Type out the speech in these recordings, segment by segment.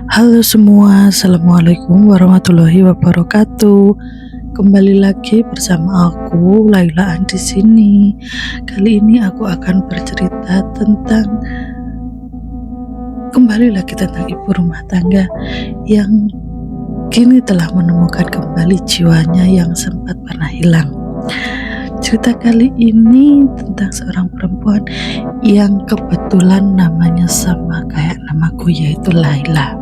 Halo semua, assalamualaikum warahmatullahi wabarakatuh. Kembali lagi bersama aku, Laila di sini. Kali ini aku akan bercerita tentang ibu rumah tangga yang kini telah menemukan kembali jiwanya yang sempat pernah hilang. Cerita kali ini tentang seorang perempuan yang kebetulan namanya sama kayak namaku, yaitu Laila.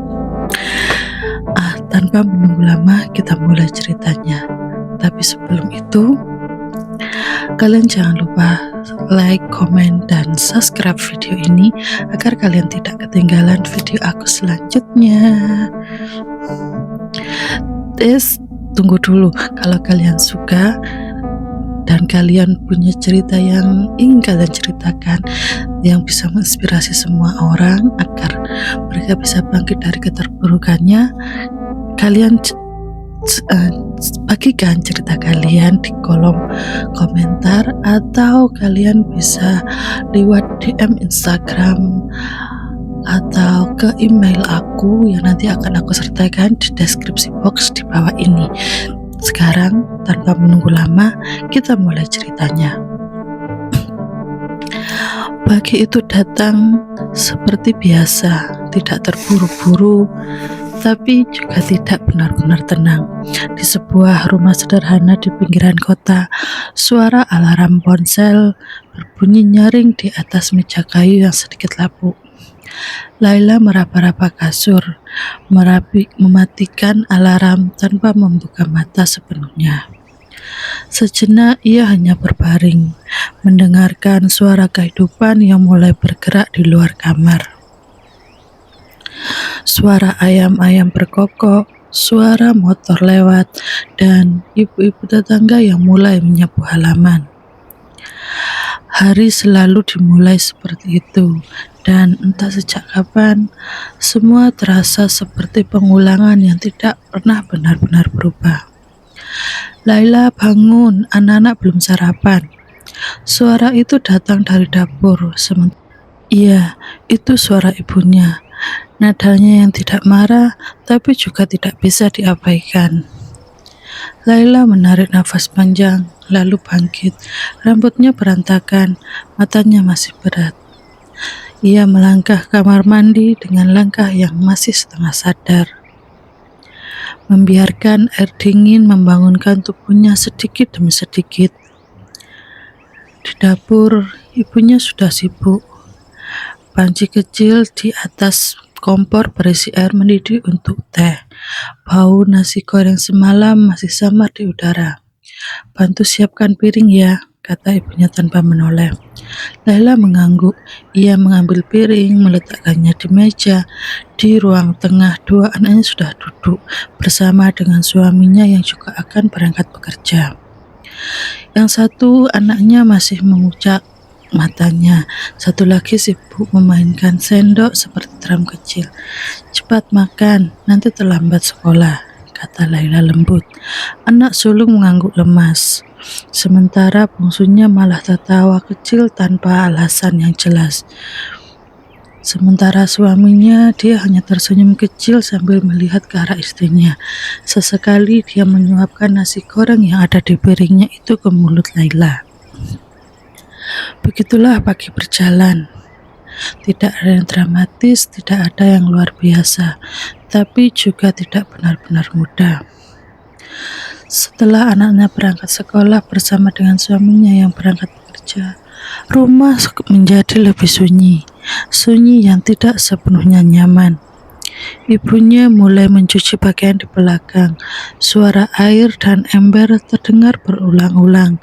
Tanpa menunggu lama kita mulai ceritanya. Tapi sebelum itu, kalian jangan lupa like, komen, dan subscribe video ini agar kalian tidak ketinggalan video aku selanjutnya. Tunggu dulu, kalau kalian suka dan kalian punya cerita yang ingin kalian ceritakan yang bisa menginspirasi semua orang agar mereka bisa bangkit dari keterpurukannya, kalian bagikan cerita kalian di kolom komentar, atau kalian bisa lewat DM Instagram atau ke email aku yang nanti akan aku sertakan di deskripsi box di bawah ini. Sekarang tanpa menunggu lama, kita mulai ceritanya. Pagi itu datang seperti biasa, tidak terburu-buru, tapi juga tidak benar-benar tenang. Di sebuah rumah sederhana di pinggiran kota, suara alarm ponsel berbunyi nyaring di atas meja kayu yang sedikit lapuk. Laila meraba-raba kasur, mematikan alarm tanpa membuka mata sepenuhnya. Sejenak ia hanya berbaring, mendengarkan suara kehidupan yang mulai bergerak di luar kamar. Suara ayam-ayam berkokok, suara motor lewat, dan ibu-ibu tetangga yang mulai menyapu halaman. Hari selalu dimulai seperti itu, dan entah sejak kapan, semua terasa seperti pengulangan yang tidak pernah benar-benar berubah. Laila bangun, anak-anak belum sarapan. Suara itu datang dari dapur. Iya, itu suara ibunya. Nadanya yang tidak marah, tapi juga tidak bisa diabaikan. Laila menarik nafas panjang, lalu bangkit. Rambutnya berantakan, matanya masih berat. Ia melangkah kamar mandi dengan langkah yang masih setengah sadar. Membiarkan air dingin membangunkan tubuhnya sedikit demi sedikit. Di dapur, ibunya sudah sibuk. Panci kecil di atas kompor berisi air mendidih untuk teh. Bau nasi goreng semalam masih samar di udara. "Bantu siapkan piring ya," kata ibunya tanpa menoleh. Laila mengangguk. Ia mengambil piring, meletakkannya di meja. Di ruang tengah, dua anaknya sudah duduk bersama dengan suaminya yang juga akan berangkat bekerja. Yang satu anaknya masih mengucap matanya, satu lagi sibuk memainkan sendok seperti drum kecil. "Cepat makan, nanti terlambat sekolah," kata Laila lembut. Anak sulung mengangguk lemas, sementara bungsunya malah tertawa kecil tanpa alasan yang jelas. Sementara suaminya, dia hanya tersenyum kecil sambil melihat ke arah istrinya. Sesekali dia menyuapkan nasi goreng yang ada di piringnya itu ke mulut Laila. Begitulah pagi berjalan. Tidak ada yang dramatis, tidak ada yang luar biasa, tapi juga tidak benar-benar mudah. Setelah anaknya berangkat sekolah bersama dengan suaminya yang berangkat bekerja, rumah menjadi lebih sunyi yang tidak sepenuhnya nyaman. Ibunya mulai mencuci pakaian di belakang. Suara air dan ember terdengar berulang-ulang.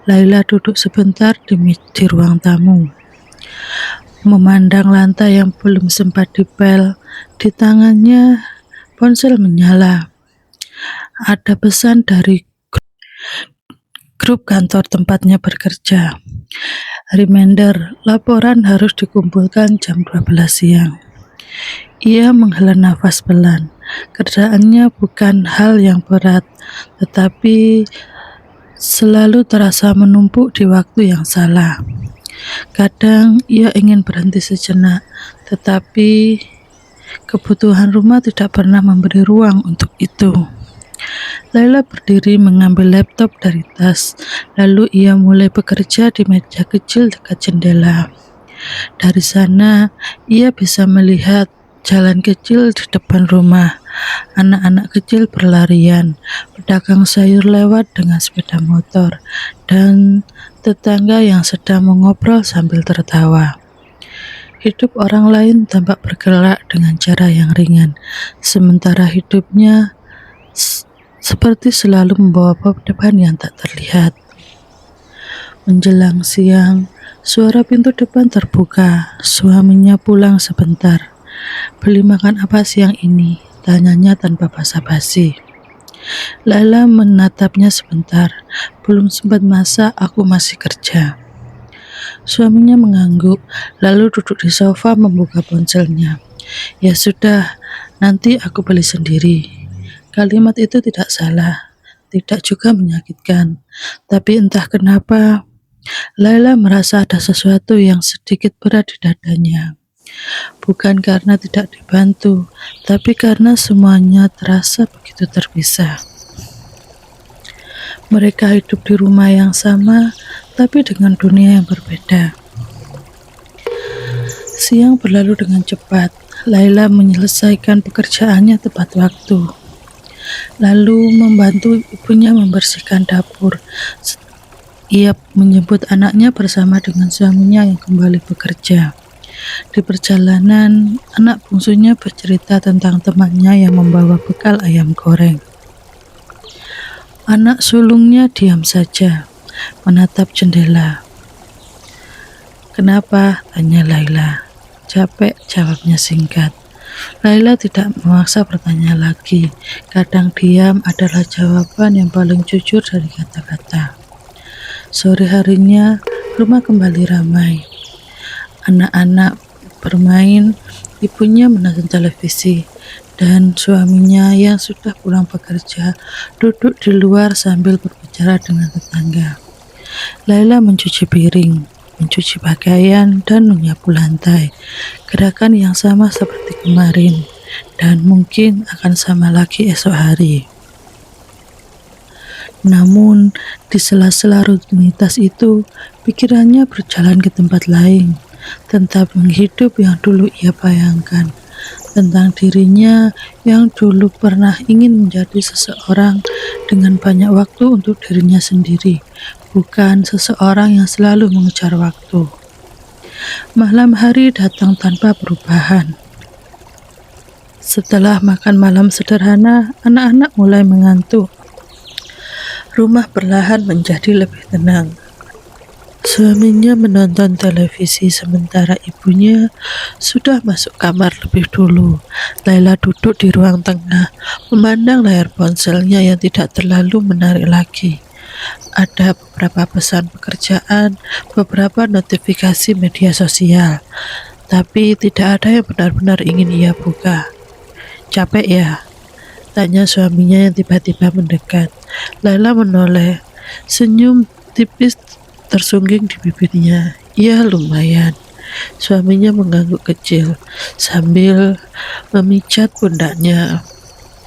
Laila duduk sebentar di ruang tamu, memandang lantai yang belum sempat dipel. Di tangannya ponsel menyala. Ada pesan dari grup kantor tempatnya bekerja. Reminder, laporan harus dikumpulkan jam 12 siang. Ia menghela nafas pelan. Kerjaannya bukan hal yang berat, tetapi selalu terasa menumpuk di waktu yang salah. Kadang ia ingin berhenti sejenak, tetapi Kebutuhan rumah tidak pernah memberi ruang untuk itu. Laila berdiri mengambil laptop dari tas, lalu ia mulai bekerja di meja kecil dekat jendela. Dari sana, ia bisa melihat jalan kecil di depan rumah. Anak-anak kecil berlarian, pedagang sayur lewat dengan sepeda motor, dan tetangga yang sedang mengobrol sambil tertawa. Hidup orang lain tampak bergerak dengan cara yang ringan, sementara hidupnya seperti selalu membawa depan yang tak terlihat. Menjelang siang, suara pintu depan terbuka. Suaminya pulang sebentar. "Beli makan apa siang ini?" tanyanya tanpa basa-basi. Laila menatapnya sebentar. "Belum sempat masak, aku masih kerja." Suaminya mengangguk, lalu duduk di sofa membuka ponselnya. "Ya sudah, nanti aku beli sendiri." Kalimat itu tidak salah, tidak juga menyakitkan. Tapi entah kenapa, Laila merasa ada sesuatu yang sedikit berat di dadanya. Bukan karena tidak dibantu, tapi karena semuanya terasa begitu terpisah. Mereka hidup di rumah yang sama, tapi dengan dunia yang berbeda. Siang berlalu dengan cepat. Laila menyelesaikan pekerjaannya tepat waktu, lalu membantu ibunya membersihkan dapur. Ia menyebut anaknya bersama dengan suaminya yang kembali bekerja. Di perjalanan, anak bungsunya bercerita tentang temannya yang membawa bekal ayam goreng. Anak sulungnya diam saja, menatap jendela. "Kenapa?" tanya Laila. "Capek," jawabnya singkat. Laila tidak memaksa bertanya lagi. Kadang diam adalah jawaban yang paling jujur dari kata-kata. Sore harinya, rumah kembali ramai. Anak-anak bermain, ibunya menonton televisi, dan suaminya yang sudah pulang bekerja duduk di luar sambil berbicara dengan tetangga. Laila mencuci piring, mencuci pakaian, dan menyapu lantai. Gerakan yang sama seperti kemarin, dan mungkin akan sama lagi esok hari. Namun, di sela-sela rutinitas itu, pikirannya berjalan ke tempat lain, tentang hidup yang dulu ia bayangkan, tentang dirinya yang dulu pernah ingin menjadi seseorang dengan banyak waktu untuk dirinya sendiri, bukan seseorang yang selalu mengejar waktu. Malam hari datang tanpa perubahan. Setelah makan malam sederhana, anak-anak mulai mengantuk. Rumah perlahan menjadi lebih tenang. Suaminya menonton televisi sementara ibunya sudah masuk kamar lebih dulu. Laila duduk di ruang tengah, memandang layar ponselnya yang tidak terlalu menarik lagi. Ada beberapa pesan pekerjaan, beberapa notifikasi media sosial, tapi tidak ada yang benar-benar ingin ia buka. "Capek ya?" tanya suaminya yang tiba-tiba mendekat. Laila menoleh, senyum tipis tersungging di bibirnya. "Ya, lumayan." Suaminya mengangguk kecil sambil memijat pundaknya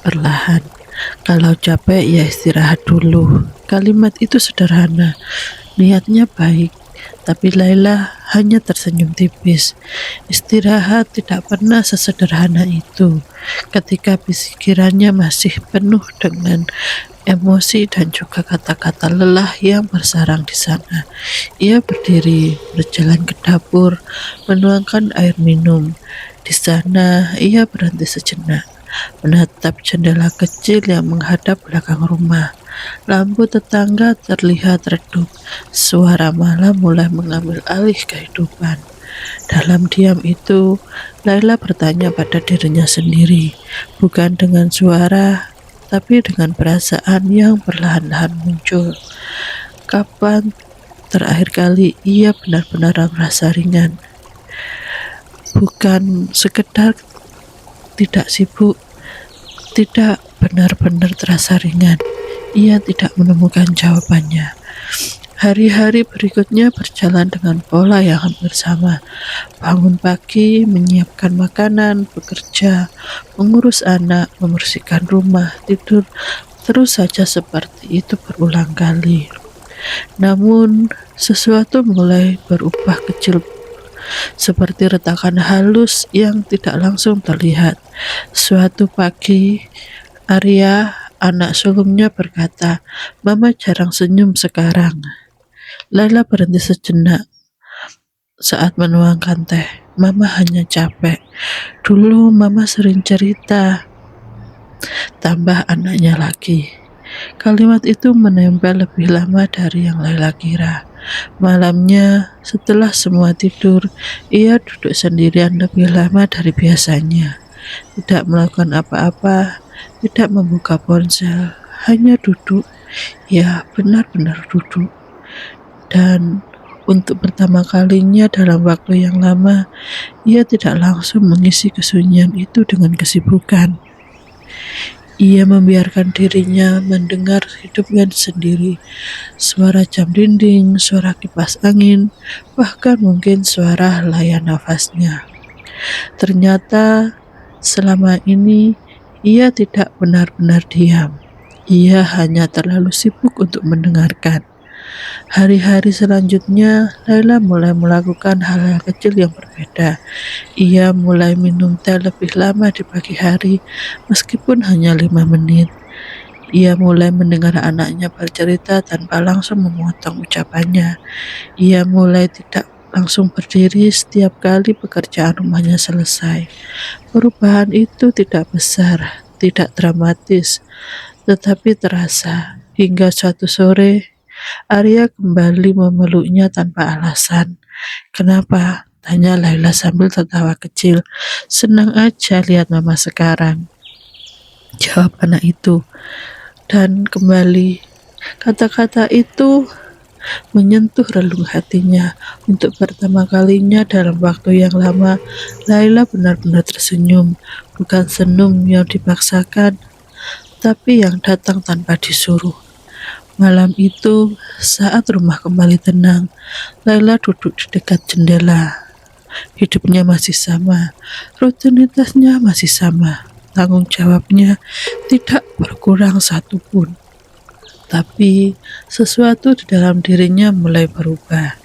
perlahan. "Kalau capek ya istirahat dulu." Kalimat itu sederhana, niatnya baik, tapi Laila hanya tersenyum tipis. Istirahat tidak pernah sesederhana itu. Ketika pikirannya masih penuh dengan emosi dan juga kata-kata lelah yang bersarang di sana. Ia berdiri, berjalan ke dapur, menuangkan air minum. Di sana, ia berhenti sejenak, menatap jendela kecil yang menghadap belakang rumah. Lampu tetangga terlihat redup. Suara malam mulai mengambil alih kehidupan. Dalam diam itu, Laila bertanya pada dirinya sendiri, bukan dengan suara, tapi dengan perasaan yang perlahan-lahan muncul. Kapan terakhir kali ia benar-benar merasa ringan? Bukan sekedar tidak sibuk, tidak benar-benar terasa ringan. Ia tidak menemukan jawabannya. Hari-hari berikutnya berjalan dengan pola yang hampir sama. Bangun pagi, menyiapkan makanan, bekerja, mengurus anak, membersihkan rumah, tidur, terus saja seperti itu berulang kali. Namun, sesuatu mulai berubah kecil, seperti retakan halus yang tidak langsung terlihat. Suatu pagi, Arya, anak sulungnya berkata, "Mama jarang senyum sekarang." Laila berhenti sejenak saat menuangkan teh. "Mama hanya capek. Dulu Mama sering cerita," tambah anaknya lagi. Kalimat itu menempel lebih lama dari yang Laila kira. Malamnya, setelah semua tidur, ia duduk sendirian lebih lama dari biasanya. Tidak melakukan apa-apa, tidak membuka ponsel, hanya duduk. Ya, benar-benar duduk. Dan untuk pertama kalinya dalam waktu yang lama, ia tidak langsung mengisi kesunyian itu dengan kesibukan. Ia membiarkan dirinya mendengar hidupnya sendiri, suara jam dinding, suara kipas angin, bahkan mungkin suara layan nafasnya. Ternyata selama ini ia tidak benar-benar diam. Ia hanya terlalu sibuk untuk mendengarkan. Hari-hari selanjutnya, Laila mulai melakukan hal-hal kecil yang berbeda. Ia mulai minum teh lebih lama di pagi hari, meskipun hanya 5 menit. Ia mulai mendengar anaknya bercerita tanpa langsung memotong ucapannya. Ia mulai tidak langsung berdiri setiap kali pekerjaan rumahnya selesai. Perubahan itu tidak besar, tidak dramatis, tetapi terasa. Hingga suatu sore, Arya kembali memeluknya tanpa alasan. "Kenapa?" tanya Laila sambil tertawa kecil. "Senang aja lihat Mama sekarang," jawab anak itu. Dan kembali, kata-kata itu menyentuh relung hatinya. Untuk pertama kalinya dalam waktu yang lama, Laila benar-benar tersenyum. Bukan senyum yang dipaksakan, tapi yang datang tanpa disuruh. Malam itu, saat rumah kembali tenang, Laila duduk di dekat jendela. Hidupnya masih sama, rutinitasnya masih sama, tanggung jawabnya tidak berkurang satupun. Tapi sesuatu di dalam dirinya mulai berubah.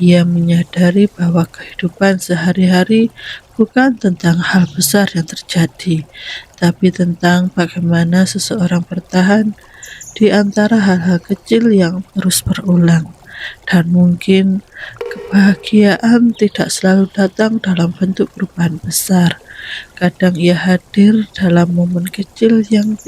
Ia menyadari bahwa kehidupan sehari-hari bukan tentang hal besar yang terjadi, tapi tentang bagaimana seseorang bertahan di antara hal-hal kecil yang terus berulang. Dan mungkin kebahagiaan tidak selalu datang dalam bentuk perubahan besar. Kadang ia hadir dalam momen kecil yang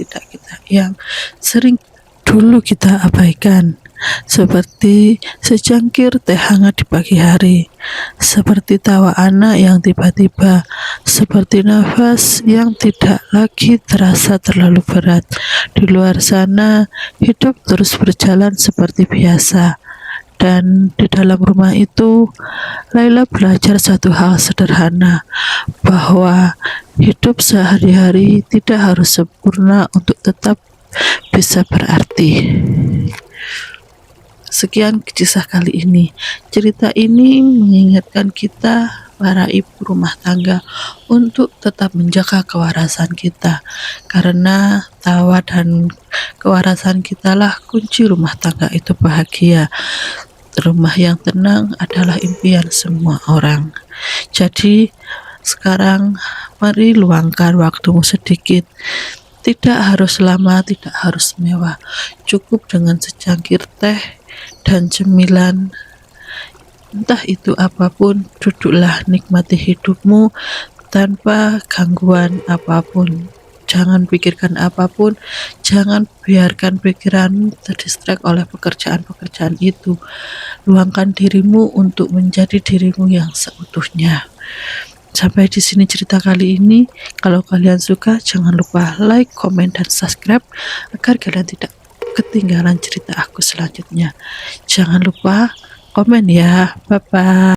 sering dulu kita abaikan, seperti secangkir teh hangat di pagi hari, seperti tawa anak yang tiba-tiba, seperti nafas yang tidak lagi terasa terlalu berat. Di luar sana, hidup terus berjalan seperti biasa. Dan di dalam rumah itu, Laila belajar satu hal sederhana, bahwa hidup sehari-hari tidak harus sempurna untuk tetap bisa berarti. Sekian kisah kali ini. Cerita ini mengingatkan kita, para ibu rumah tangga, untuk tetap menjaga kewarasan kita, karena tawa dan kewarasan kitalah kunci rumah tangga itu bahagia. Rumah yang tenang adalah impian semua orang. Jadi sekarang mari luangkan waktumu sedikit. Tidak harus lama, tidak harus mewah. Cukup dengan secangkir teh dan cemilan. Entah itu apapun, duduklah nikmati hidupmu tanpa gangguan apapun. Jangan pikirkan apapun, jangan biarkan pikiranmu terdistrak oleh pekerjaan-pekerjaan itu. Luangkan dirimu untuk menjadi dirimu yang seutuhnya. Sampai di sini cerita kali ini. Kalau kalian suka, jangan lupa like, komen, dan subscribe agar kalian tidak ketinggalan cerita aku selanjutnya. Jangan lupa komen ya. Bye-bye.